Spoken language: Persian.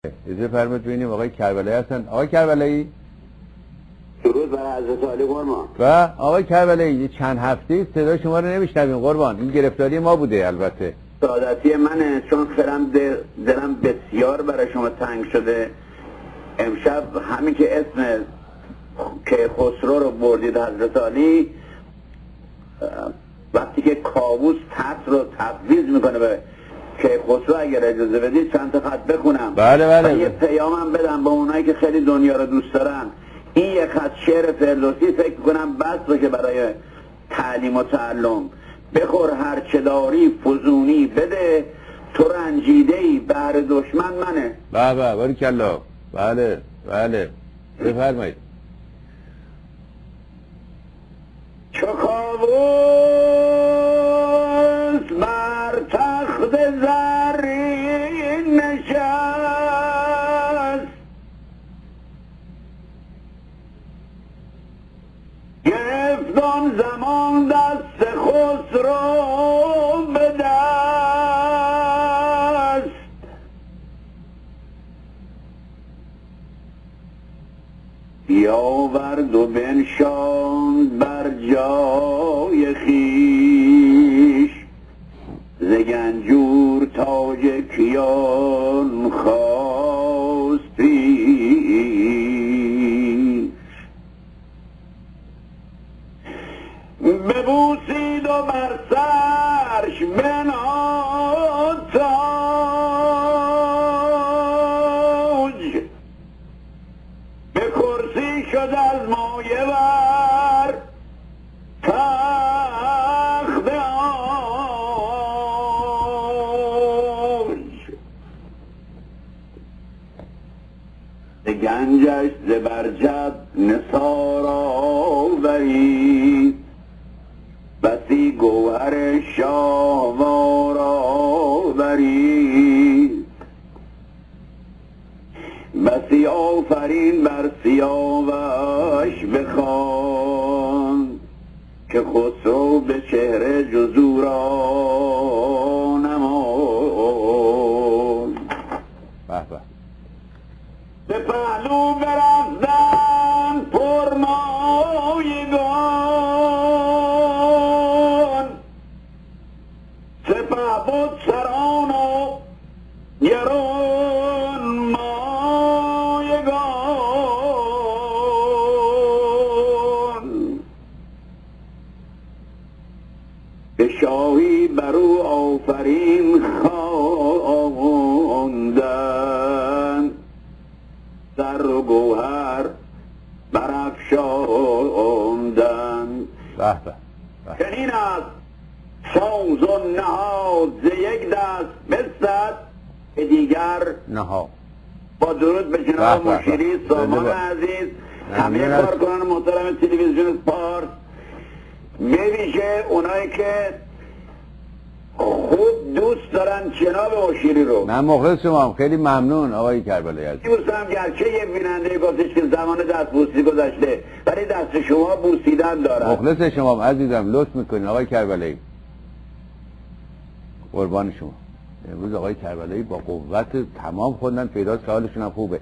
اجازه فرمایید ببینیم آقای کربلایی هستن. آقای کربلایی، درود بر حضرت علی قربان. و آقای کربلایی چند هفته صدای شما رو نمیشنویم قربان. این گرفتاری ما بوده البته. سعادتی منه، چون خیرم دلم بسیار برای شما تنگ شده. امشب همین که اسم کیخسرو رو بردید حضرت علی، وقتی که کاووس ترس رو تفویض میکنه به کیخسرو، اگر اجازه بدید چند تا خط بخونم. بله. و یه پیامم بدم با اونایی که خیلی دنیا رو دوست دارن. این یک خط شعر فردوسی فکر کنم بس باشه برای تعلیم و تعلم. بخور هر چه داری فزونی بده، تو رنجیده‌ای بهر دشمن منه. بله باریکلا. بله بفرمایید. چو کاووس بر تخت زرین نشست، گرفت آن زمان دست خسرو به دست، بیاورد و بنشاند بر جای خویش، ز گنجور تاج کیان خواست پیش، ببوسید و بر سرش بنهاد تاج، به کرسی شد از مایه بر تخت عاج، به گنجش زبرجد نثار آورید، بسی گوهر شاهوار آورید، بسی آفرین بر سیاوش بخواند، که خسرو به چهره جز او را نماند. به پهلو برفتند پرمایگان، سپهبد سران و گران مایگان، به شاهی بر او آفرین خواندند، زر و گوهر برافشاندند. چنین است ساز و نهاد ز یک دست بستد به دیگر نها. با درود به جناب مشیری سامان عزیز، همه کارکنان محترم تلویزیون پارس، به ویژه اونایی که خوب دوست دارن جناب مشیری رو. من مخلص شما، خیلی ممنون آقای کربلایی عزیز. دوستم گرچه یه بیننده گفتش که زمان دست بوسی گذشته، ولی دست شما بوسیدن دارن. مخلص شما عزیزم، لطف میکنین آقای کربلایی، قربان شما. امروز آقای کربلایی با قوت تمام خوندن، پیداست که حالشون هم خوبه.